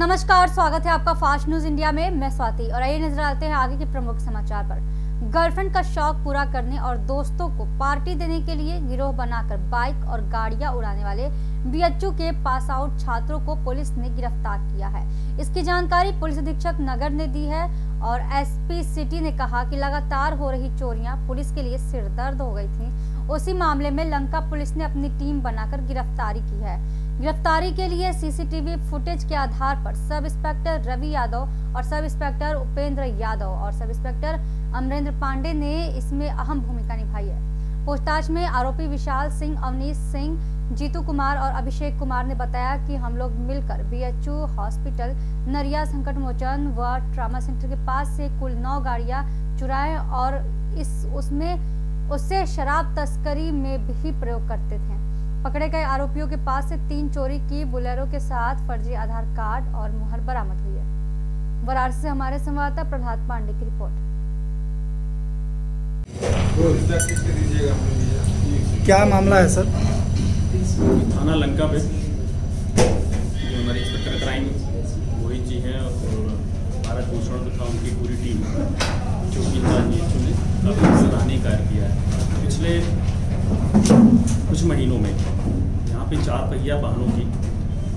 नमस्कार, स्वागत है आपका फास्ट न्यूज इंडिया में। मैं स्वाति और आइए नजर डालते हैं आगे के प्रमुख समाचार पर। गर्लफ्रेंड का शौक पूरा करने और दोस्तों को पार्टी देने के लिए गिरोह बनाकर बाइक और गाड़ियां उड़ाने वाले बीएचयू के पास आउट छात्रों को पुलिस ने गिरफ्तार किया है। इसकी जानकारी पुलिस अधीक्षक नगर ने दी है और एसपी सिटी ने कहा कि लगातार हो रही चोरियां पुलिस के लिए सिरदर्द हो गई थी। उसी मामले में लंका पुलिस ने अपनी टीम बनाकर गिरफ्तारी की है। गिरफ्तारी के लिए सीसीटीवी फुटेज के आधार पर सब इंस्पेक्टर रवि यादव और सब इंस्पेक्टर उपेंद्र यादव और सब इंस्पेक्टर अमरेंद्र पांडे ने इसमें अहम भूमिका निभाई है। पूछताछ में आरोपी विशाल सिंह, अवनीश सिंह, जीतू कुमार और अभिषेक कुमार ने बताया कि हम लोग मिलकर बीएचयू हॉस्पिटल, नरिया संकट मोचन व ट्रामा सेंटर के पास से कुल 9 गाड़ियां चुराए और उससे शराब तस्करी में भी प्रयोग करते थे। पकड़े गए आरोपियों के पास से 3 चोरी की बुलेरो के साथ फर्जी आधार कार्ड और मुहर बरामद हुई है। वाराणसी से हमारे संवाददाता प्रभात पांडे की रिपोर्ट। क्या मामला है सर? थाना लंका पे जो हमारे इंस्पेक्टर क्राइम मोहित जी हैं और भारत भूषण तथा उनकी पूरी टीम जो कि काफ़ी सराहनीय कार्य किया है। पिछले कुछ महीनों में यहाँ पे 4 पहिया वाहनों की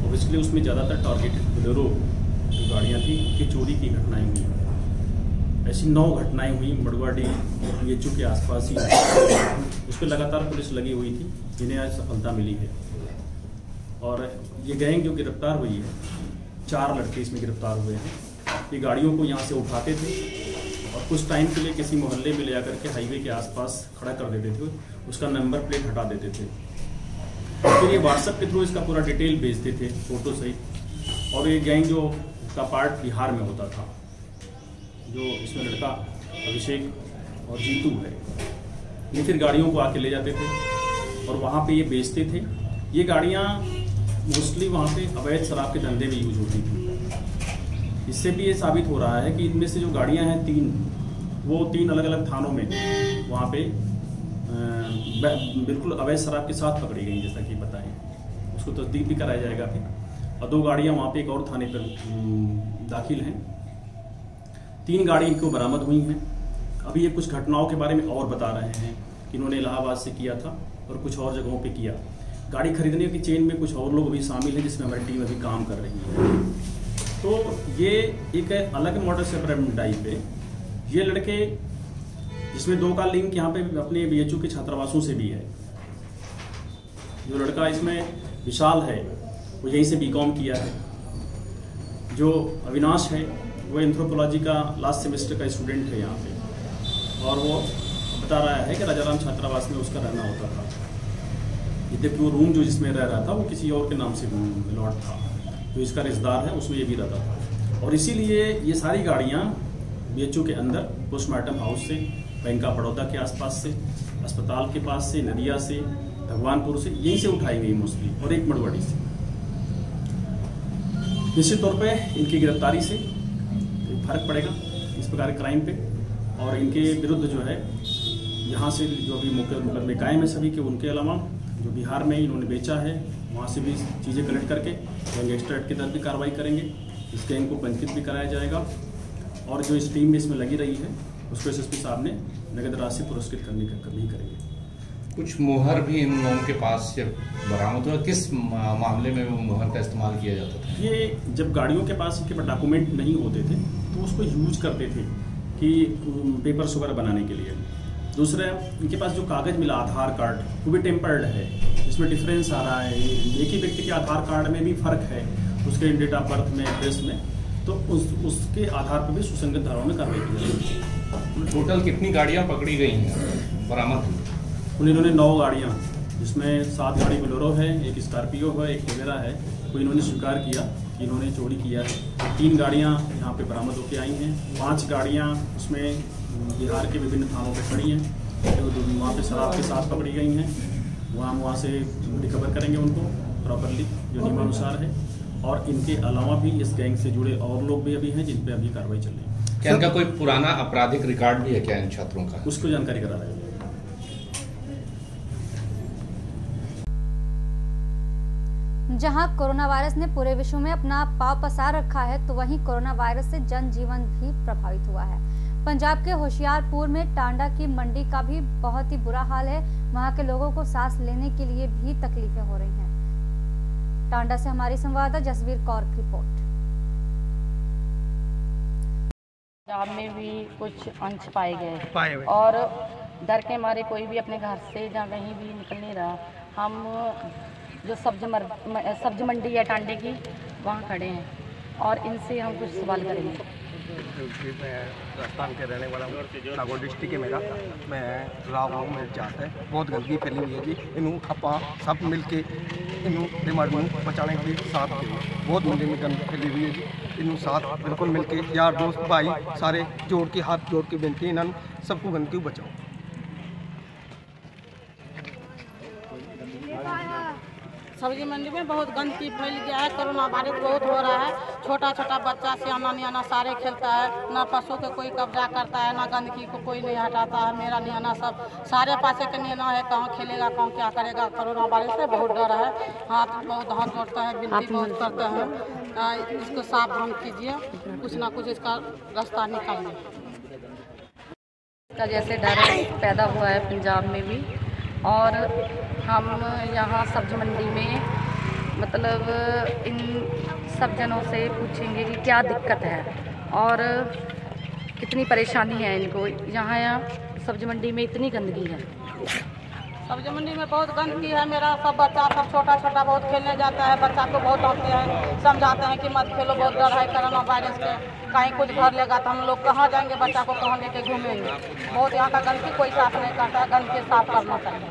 और इसलिए उसमें ज़्यादातर टारगेटेड बोलेरो जो गाड़ियाँ थी उनकी चोरी की घटनाएं हुई। ऐसी 9 घटनाएं हुई मड़ुआडी बीएचयू के आसपास ही। उस पर लगातार पुलिस लगी हुई थी, जिन्हें आज सफलता मिली है। और ये गैंग जो गिरफ्तार हुई है, 4 लड़के इसमें गिरफ्तार हुए हैं। ये गाड़ियों को यहाँ से उठाते थे और कुछ टाइम के लिए किसी मोहल्ले में ले जाकर के हाईवे के आसपास खड़ा कर देते थे, उसका नंबर प्लेट हटा देते थे। फिर ये व्हाट्सएप के थ्रू इसका पूरा डिटेल भेजते थे फोटो सहित। और ये गैंग जो का पार्ट बिहार में होता था, जो इसमें लड़का अभिषेक और जीतू है, ये फिर गाड़ियों को आके ले जाते थे और वहाँ पे ये बेचते थे। ये गाड़ियाँ मोस्टली वहाँ पे अवैध शराब के धंधे में यूज होती थी। इससे भी ये साबित हो रहा है कि इनमें से जो गाड़ियाँ हैं 3 अलग अलग थानों में वहाँ पे बिल्कुल अवैध शराब के साथ पकड़ी गई, जैसा कि बताएं। उसको तस्दीक भी कराया जाएगा फिर। और 2 गाड़ियाँ वहाँ पे एक और थाने पर दाखिल हैं। 3 गाड़ी इनको बरामद हुई हैं। अभी ये कुछ घटनाओं के बारे में और बता रहे हैं कि इन्होंने इलाहाबाद से किया था और कुछ और जगहों पे किया। गाड़ी खरीदने की चेन में कुछ और लोग भी शामिल हैं, जिसमें हमारी टीम अभी काम कर रही है। तो ये एक अलग मॉडल ऑपरेंडी टाइप है। ये लड़के, जिसमें 2 का लिंक यहाँ पे अपने बीएचयू के छात्रावासों से भी है। जो लड़का इसमें विशाल है, वो यहीं से बीकॉम किया है। जो अविनाश है, वो एंथ्रोपोलॉजी का लास्ट सेमेस्टर का स्टूडेंट है यहाँ पे। और वो बता रहा है कि राजाराम छात्रावास में उसका रहना होता था। यद्यपि वो रूम जो जिसमें रह रहा था वो किसी और के नाम से अलॉट था, जो इसका रिश्तेदार है उसमें ये भी रहता था। और इसीलिए ये सारी गाड़ियाँ बीएचयू के अंदर पोस्टमार्टम हाउस से, बैंक का बड़ौदा के आसपास से, अस्पताल के पास से, नदिया से, भगवानपुर से, यहीं से उठाई गई मोस्टली, और एक मड़वाड़ी से। निश्चित तौर पे इनकी गिरफ्तारी से फर्क पड़ेगा इस प्रकार के क्राइम पे। और इनके विरुद्ध जो है यहाँ से जो भी मुकदमे कायम है सभी के, उनके अलावा जो बिहार में इन्होंने बेचा है वहाँ से भी चीज़ें कलेक्ट करके गैंगस्टर एक्ट के तहत भी कार्रवाई करेंगे। इस गैंग को पंजीकृत भी कराया जाएगा। और जो इस टीम में इसमें लगी रही है उसको एसएसपी साहब ने नगद राशि पुरस्कृत करने का भी करेंगे। कुछ मोहर भी इन लोगों के पास जब बरामद हुआ, किस मामले में वो मोहर का इस्तेमाल किया जाता था? ये जब गाड़ियों के पास इनके पास डॉक्यूमेंट नहीं होते थे तो उसको यूज करते थे कि पेपर्स वगैरह बनाने के लिए। दूसरा, इनके पास जो कागज़ मिला आधार कार्ड, वो भी टेम्पर्ड है, इसमें डिफरेंस आ रहा है। एक ही व्यक्ति के आधार कार्ड में भी फर्क है, उसके डेट ऑफ बर्थ में, एड्रेस में, तो उसके आधार पर भी सुसंगत धाराओं में कार्रवाई की जाएगी। टोटल कितनी गाड़ियाँ पकड़ी गई हैं बरामद हुई? इन्होंने 9 गाड़ियाँ, जिसमें 7 गाड़ी बोलेरो है, एक स्कॉर्पियो है, एक टवेरा है, वो इन्होंने स्वीकार किया कि इन्होंने चोरी किया है। 3 गाड़ियाँ यहाँ पे बरामद होकर आई हैं। 5 गाड़ियाँ उसमें बिहार के विभिन्न थानों पे खड़ी हैं, जो वहाँ पे शराब के साथ पकड़ी गई हैं। वहाँ से रिकवर करेंगे उनको प्रॉपरली जो नियमानुसार है। और इनके अलावा भी इस गैंग से जुड़े और लोग भी अभी हैं जिन पे अभी कार्रवाई चल रही है। क्या इनका कोई पुराना आपराधिक रिकॉर्ड भी है क्या इन छात्रों का? उसको जानकारी करा रहे हैं। जहां कोरोना वायरस ने पूरे विश्व में अपना पांव पसार रखा है, तो वहीं कोरोना वायरस से जनजीवन भी प्रभावित हुआ है। पंजाब के होशियारपुर में टांडा की मंडी का भी बहुत ही बुरा हाल है। वहां के लोगों को सांस लेने के लिए भी तकलीफें हो रही हैं। टांडा से हमारी संवाददाता जसवीर कौर की रिपोर्ट। पंजाब में भी कुछ अंश पाए गए और डर के मारे कोई भी अपने घर से या कहीं भी निकल नहीं रहा। हम जो सब्जी मंडी है टांडे की, वहाँ खड़े हैं और इनसे हम कुछ सवाल करेंगे। मैं राजस्थान के रहने वाला हूँ, नागौर डिस्ट्रिक्ट है मेरा। मैं राव गाँव में जाता है, बहुत गंदगी फैली हुई है जी। इनू अपा सब मिल के इनू बीमारी को बचाने के लिए साथ दें। बहुत मंडी में गंदगी फैली हुई है जी। इनू साथ बिल्कुल मिल के यार दोस्त भाई सारे जोड़ के हाथ जोड़ के बेनती है इन्होंने सबको गंदगी बचाओ। सब्जी मंडी में बहुत गंदगी फैल गया है। कोरोना वायरस बहुत हो रहा है। छोटा छोटा बच्चा से नियाना सारे खेलता है, ना पशु के कोई कब्जा करता है, ना गंदगी को कोई नहीं हटाता है। मेरा नियाना सब सारे पासे के नियाना है, कहाँ खेलेगा कहाँ क्या करेगा। कोरोना वायरस से बहुत डर है। हाथ जोड़ता है, बिनती बहुत करता है। इसको सावधान कीजिए, कुछ ना कुछ इसका रास्ता निकालिए। का जैसे डर पैदा हुआ है पंजाब में भी, और हम यहाँ सब्जी मंडी में मतलब इन सब जनों से पूछेंगे कि क्या दिक्कत है और कितनी परेशानी है इनको। यहाँ सब्जी मंडी में इतनी गंदगी है। सब्जी मंडी में बहुत गंदगी है। मेरा सब बच्चा सब छोटा छोटा बहुत खेलने जाता है। बच्चा को बहुत डांटते हैं, समझाते हैं कि मत खेलो, बहुत डर है कोरोना वायरस के। कहीं कुछ घर लेगा तो हम लोग कहाँ जाएंगे, बच्चा को कहाँ लेके घूमेंगे। बहुत यहाँ का गंदगी कोई साफ नहीं करता है। गंदगी साफ करना चाहिए।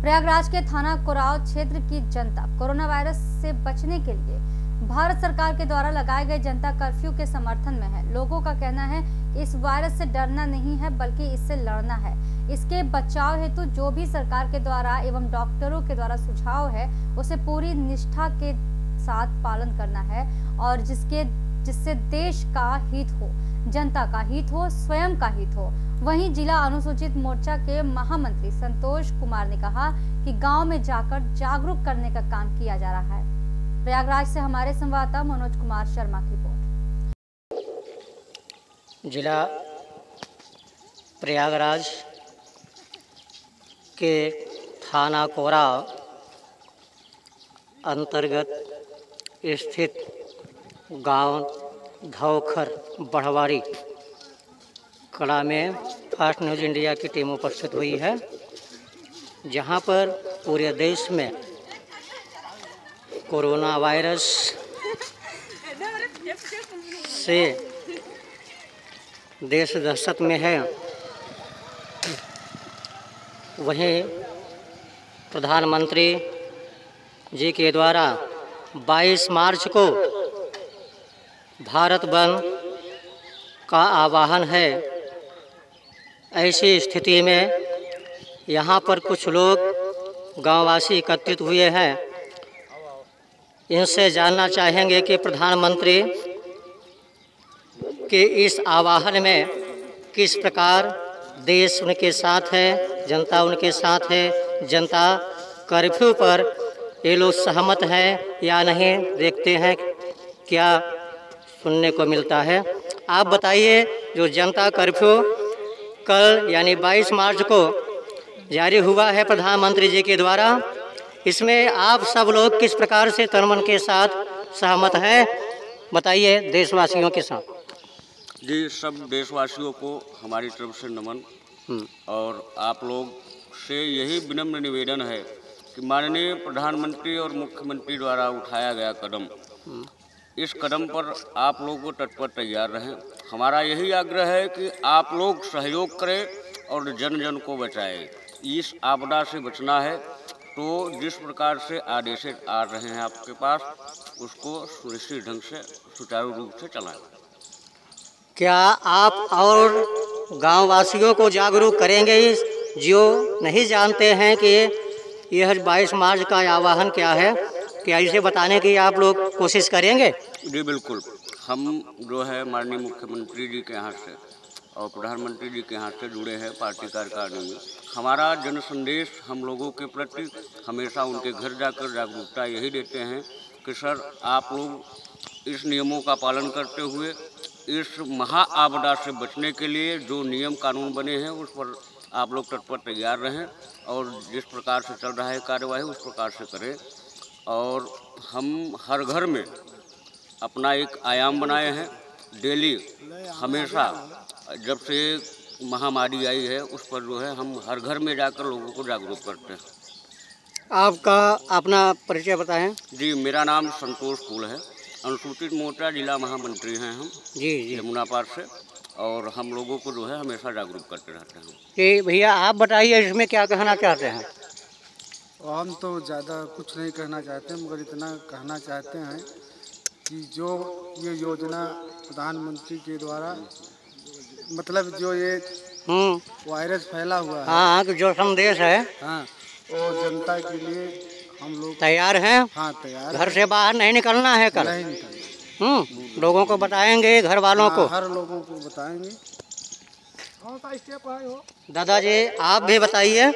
प्रयागराज के थाना कोराव क्षेत्र की जनता कोरोना वायरस से बचने के लिए भारत सरकार के द्वारा लगाए गए जनता कर्फ्यू के समर्थन में है। लोगों का कहना है कि इस वायरस से डरना नहीं है बल्कि इससे लड़ना है। इसके बचाव हेतु जो भी सरकार के द्वारा एवं डॉक्टरों के द्वारा सुझाव है उसे पूरी निष्ठा के साथ पालन करना है और जिससे देश का हित हो, जनता का हित हो, स्वयं का हित हो। वहीं जिला अनुसूचित मोर्चा के महामंत्री संतोष कुमार ने कहा कि गांव में जाकर जागरूक करने का काम किया जा रहा है। प्रयागराज से हमारे संवाददाता मनोज कुमार शर्मा की रिपोर्ट। जिला प्रयागराज के थाना कोराव अंतर्गत स्थित गांव धौखर बढ़वाड़ी कड़ा में फास्ट न्यूज़ इंडिया की टीम उपस्थित हुई है, जहां पर पूरे देश में कोरोना वायरस से देश दहशत में है। वहीं प्रधानमंत्री जी के द्वारा 22 मार्च को भारत बंद का आह्वान है। ऐसी स्थिति में यहाँ पर कुछ लोग गांववासी एकत्रित हुए हैं। इनसे जानना चाहेंगे कि प्रधानमंत्री के इस आह्वान में किस प्रकार देश उनके साथ है, जनता उनके साथ है। जनता कर्फ्यू पर ये लोग सहमत हैं या नहीं, देखते हैं क्या सुनने को मिलता है। आप बताइए, जो जनता कर्फ्यू कल यानी 22 मार्च को जारी हुआ है प्रधानमंत्री जी के द्वारा, इसमें आप सब लोग किस प्रकार से तन मन के साथ सहमत हैं, बताइए देशवासियों के साथ। जी, सब देशवासियों को हमारी तरफ से नमन। और आप लोग से यही विनम्र निवेदन है कि माननीय प्रधानमंत्री और मुख्यमंत्री द्वारा उठाया गया कदम, इस कदम पर आप लोग को तत्पर तैयार रहें। हमारा यही आग्रह है कि आप लोग सहयोग करें और जन जन को बचाएं। इस आपदा से बचना है तो जिस प्रकार से आदेश आ रहे हैं आपके पास, उसको सुनिश्चित ढंग से सुचारू रूप से चलाएं। क्या आप और गांव वासियों को जागरूक करेंगे जो नहीं जानते हैं कि यह 22 मार्च का आह्वान क्या है? क्या इसे बताने की आप लोग कोशिश करेंगे? जी बिल्कुल, हम जो है माननीय मुख्यमंत्री जी के यहाँ से और प्रधानमंत्री जी के यहाँ से जुड़े हैं पार्टी कार्यकारिणी में। हमारा जन संदेश हम लोगों के प्रति हमेशा उनके घर जाकर जागरूकता यही देते हैं कि सर आप लोग इस नियमों का पालन करते हुए इस महा आपदा से बचने के लिए जो नियम कानून बने हैं उस पर आप लोग तत्पर तैयार रहें और जिस प्रकार से चल रहा है कार्यवाही उस प्रकार से करें। और हम हर घर में अपना एक आयाम बनाए हैं, डेली हमेशा जब से महामारी आई है उस पर जो है हम हर घर में जाकर लोगों को जागरूक करते हैं। आपका अपना परिचय बताएं। जी, मेरा नाम संतोष कुल है, अनुसूचित मोर्चा जिला महामंत्री हैं हम जी जी यमुना पार से, और हम लोगों को जो है हमेशा जागरूक करते रहते हैं। कि भैया आप बताइए इसमें क्या कहना चाहते हैं। हम तो ज़्यादा कुछ नहीं कहना चाहते, मगर इतना कहना चाहते हैं कि जो ये योजना प्रधानमंत्री के द्वारा मतलब जो ये वायरस फैला हुआ है, हाँ, जो संदेश है, हाँ, वो जनता के लिए हम लोग तैयार हैं। हाँ, तैयार। घर से बाहर नहीं निकलना है कल। नहीं निकलना। लोगों को बताएंगे, घर वालों को, हर लोगों को बताएंगे। दादाजी आप भी बताइए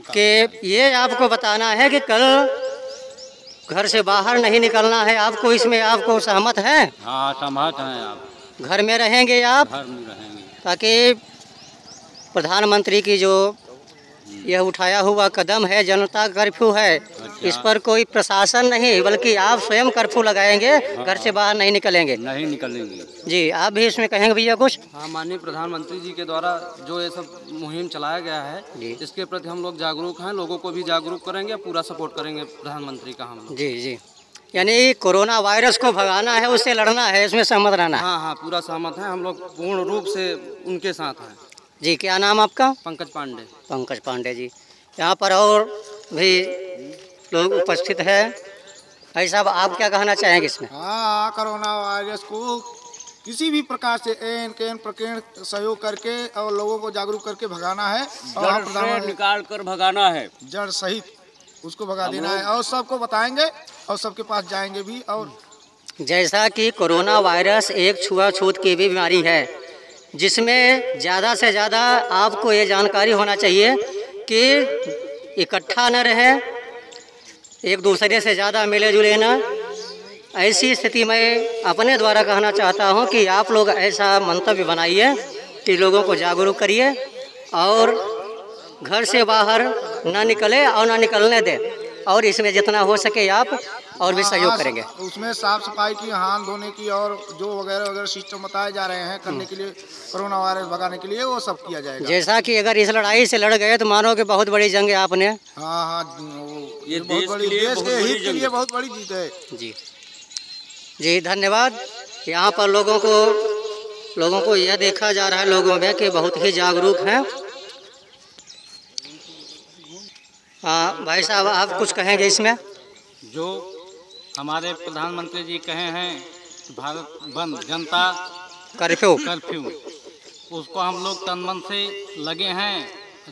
कि ये आपको बताना है कि कल घर से बाहर नहीं निकलना है आपको, इसमें आपको सहमत है? हाँ, सहमत हैं आप। घर में रहेंगे आप, घर में रहेंगे, ताकि प्रधानमंत्री की जो यह उठाया हुआ कदम है जनता कर्फ्यू है, इस पर कोई प्रशासन नहीं बल्कि आप स्वयं कर्फ्यू लगाएंगे, घर से बाहर नहीं निकलेंगे। नहीं निकलेंगे। जी, आप भी इसमें कहेंगे भैया कुछ? हाँ, माननीय प्रधानमंत्री जी के द्वारा जो ये सब मुहिम चलाया गया है इसके प्रति हम लोग जागरूक हैं, लोगों को भी जागरूक करेंगे, पूरा सपोर्ट करेंगे प्रधानमंत्री का हम लोग। जी जी, यानी कोरोना वायरस को भगाना है, उससे लड़ना है, इसमें सहमत रहना है। हाँ हाँ, पूरा सहमत हैं, हम लोग पूर्ण रूप से उनके साथ हैं। जी, क्या नाम आपका? पंकज पांडे। पंकज पांडे जी। यहाँ पर और भी लोग उपस्थित है। भाई साहब, आप क्या कहना चाहेंगे इसमें? हाँ, कोरोना वायरस को किसी भी प्रकार से प्रकीर्ण सहयोग करके और लोगों को जागरूक करके भगाना है और जड़ से निकाल कर भगाना है, जड़ सहित उसको भगा देना है और सबको बताएंगे और सबके पास जाएंगे भी। और जैसा कि कोरोना वायरस एक छुआछूत की भी बीमारी है, जिसमें ज़्यादा से ज़्यादा आपको ये जानकारी होना चाहिए कि इकट्ठा न रहे, एक दूसरे से ज़्यादा मिले जुले ना। ऐसी स्थिति में अपने द्वारा कहना चाहता हूं कि आप लोग ऐसा मंतव्य बनाइए कि लोगों को जागरूक करिए और घर से बाहर ना निकले और ना निकलने दें, और इसमें जितना हो सके आप और भी सहयोग करेंगे। उसमें साफ सफाई की, हाथ धोने की और जो वगैरह सिस्टम बताए जा रहे हैं करने के लिए, कोरोना वायरस भगाने के लिए, वो सब किया जाएगा। जैसा कि अगर इस लड़ाई से लड़ गए तो मानो कि बहुत बड़ी जंग है आपने। हाँ हाँ, ये बहुत बड़ी, देश के हित के लिए बहुत बड़ी जीत है। जी जी, धन्यवाद। यहाँ पर लोगों को यह देखा जा रहा है लोगों में कि बहुत ही जागरूक हैं। हाँ भाई साहब, आप कुछ कहेंगे इसमें? जो हमारे प्रधानमंत्री जी कहे हैं भारत बंद, जनता कर्फ्यू, उसको हम लोग तन मन से लगे हैं,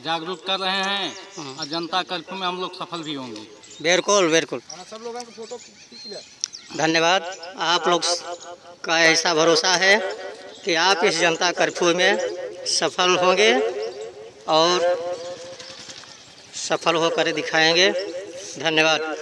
जागरूक कर रहे हैं और जनता कर्फ्यू में हम लोग सफल भी होंगे। बिल्कुल बिल्कुल, सब लोगों को फोटो खींच लिया। धन्यवाद। आप लोग का ऐसा भरोसा है कि आप इस जनता कर्फ्यू में सफल होंगे और सफल होकर दिखाएंगे। धन्यवाद।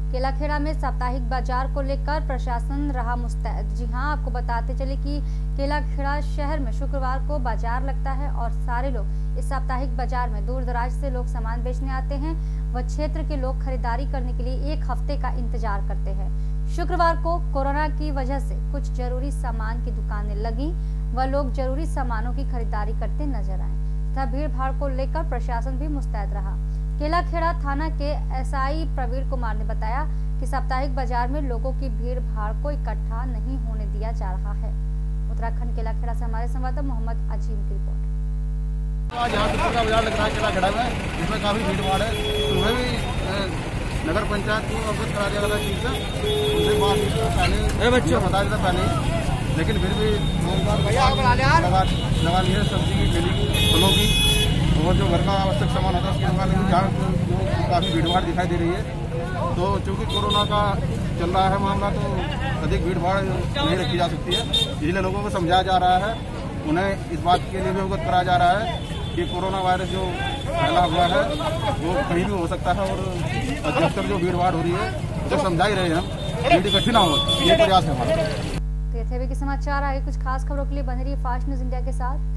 केलाखेड़ा में साप्ताहिक बाजार को लेकर प्रशासन रहा मुस्तैद। जी हां, आपको बताते चले कि केलाखेड़ा शहर में शुक्रवार को बाजार लगता है और सारे लोग इस साप्ताहिक बाजार में दूर दराज से लोग सामान बेचने आते हैं व क्षेत्र के लोग खरीदारी करने के लिए एक हफ्ते का इंतजार करते हैं। शुक्रवार को कोरोना की वजह से कुछ जरूरी सामान की दुकानें लगी व लोग जरूरी सामानों की खरीदारी करते नजर आए तथा भीड़ भाड़ को लेकर प्रशासन भी मुस्तैद रहा। केलाखेड़ा थाना के एसआई प्रवीण कुमार ने बताया कि साप्ताहिक बाजार में लोगों की भीड़ भाड़ को इकट्ठा नहीं होने दिया जा रहा है। उत्तराखंड केलाखेड़ा से हमारे संवाददाता मोहम्मद अजीम की रिपोर्ट। आज यहाँ का बाजार लग रहा है केलाखेड़ा में, इसमें काफी भीड़ भाड़ है। सुबह भी नगर पंचायत को अवगत करा दिया गया चीज से, उनसे बात पहले बच्चों बता देता पहले, लेकिन फिर भी लगा लिए सब्जी की, ठेली की, फलों की और जो घर का आवश्यक सामान होता है उसकी दुकान, जहाँ काफ़ी भीड़ भाड़ दिखाई दे रही है। तो चूँकि कोरोना का चल रहा है मामला तो अधिक भीड़ भाड़ नहीं रखी जा सकती है। इसलिए लोगों को समझाया जा रहा है, उन्हें इस बात के लिए भी अवगत कराया जा रहा है कि कोरोना वायरस जो फैला हुआ है वो कहीं भी हो सकता है और अधिकतर जो भीड़ भाड़ हो रही है उसे समझा ही रहे हैं हम, भीड़ इकट्ठी ना हो, ये प्रयास है हमारा। तो ये थे भी के समाचार। आगे कुछ खास खबरों के लिए बने रहिए फास्ट न्यूज इंडिया के साथ।